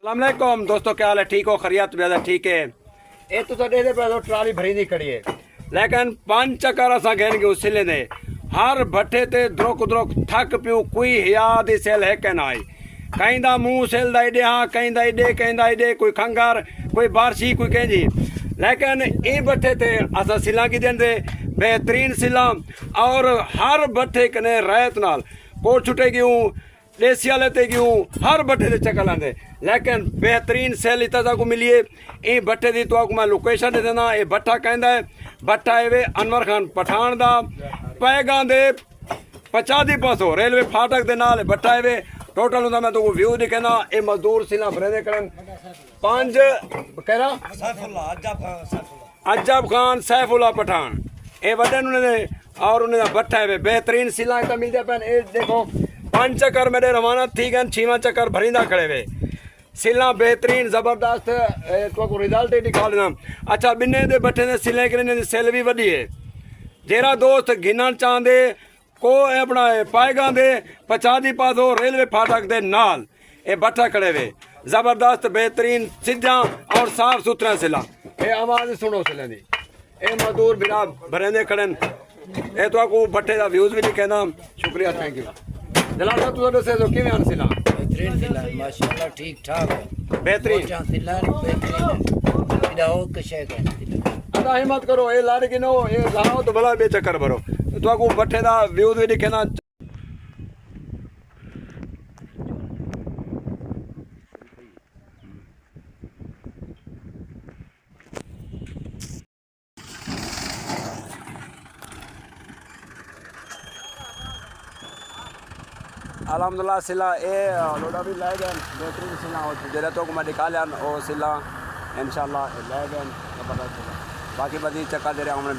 अस्सलामुअलैकुम दोस्तों, क्या हाल है? ठीक हो? खैरियत भी ठीक है। ये तो दे पे ट्राली भरी नहीं खड़ी है, लेकिन 5 चक्कर असा घेन के सिले दे हर भट्ठे ते द्रोक द्रोक थक पियो। कोई हिया दी सेल है के ना आई, कहीं दा मुंह सेल दा इडे, हाँ कहीं दा इडे, कहीं दा इडे, कोई खंगार, कोई बारशी, कोई कहीं जी। लेकिन ये भट्ठे ते असा सिला की देंदे बेहतरीन सिला, और हर भट्ठे कने रैत नाल कोट छुटे गयूं, देसी वाले ते गयूं, हर भट्ठे ते चक्कर लांदे। लेकिन बेहतरीन सेल इतना को मिलिए। ये भट्ठे की तो मैं लोकेशन दे देना। ये भट्ठा कहता है, भट्ठा है वे अनवर खान पठान दा, पैगा दे पचादी पासों रेलवे फाटक दे नाल भट्ठा है वे। टोटल होंदा मैं तो व्यू दिखाना। ये मजदूर सिला भरे करन 5 कहरा अजब खान सैफुल्ला पठान ये वडे उन्होंने, और उन्हें भट्ठा है वे बेहतरीन सिला इतना मिलते पैन। ये देखो 5 चक्कर मेरे रवाना थी गए, 6वां चक्कर भरींदा खड़े वे। सिला बेहतरीन जबरदस्त तो रिजल्ट ही दिखा लेना। अच्छा बिन्ने दे भट्ठे ने सिले के सेल भी वधी है। जेरा दोस्त गिनन चाहते को अपना पाएगा दे पचादी पासो रेलवे फाटक दे नाल ये भट्ठा खड़े वे। जबरदस्त बेहतरीन सीधा और साफ सुथरा सिला। ये आवाज सुनो सिले दी। ये मजदूर बिना भरेंदे खड़न। ये तो आपको भट्ठे का व्यूज भी नहीं कहना। शुक्रिया, थैंक यू। जलाल साहब तू दसे तो किवें आन सिला? बेहतरीन सिला माशाल्लाह, ठीक ठाक है, बेहतरीन सिला बेहतरीन इदा हो के शय कर सिला। अदा हिम्मत करो, ये लाड़ गिनो, ये लाओ तो भला बेचक्कर भरो। तो आपको भट्ठे का व्यूज भी दिखना। अलहमदुल्ला सिला ए लोड़ा भी लै गए बेहतरीन सिला जरा तो मैं निकालिया वो सिला इंशाल्लाह लै गए। बाकी बदी चक्कर दे रहा हमने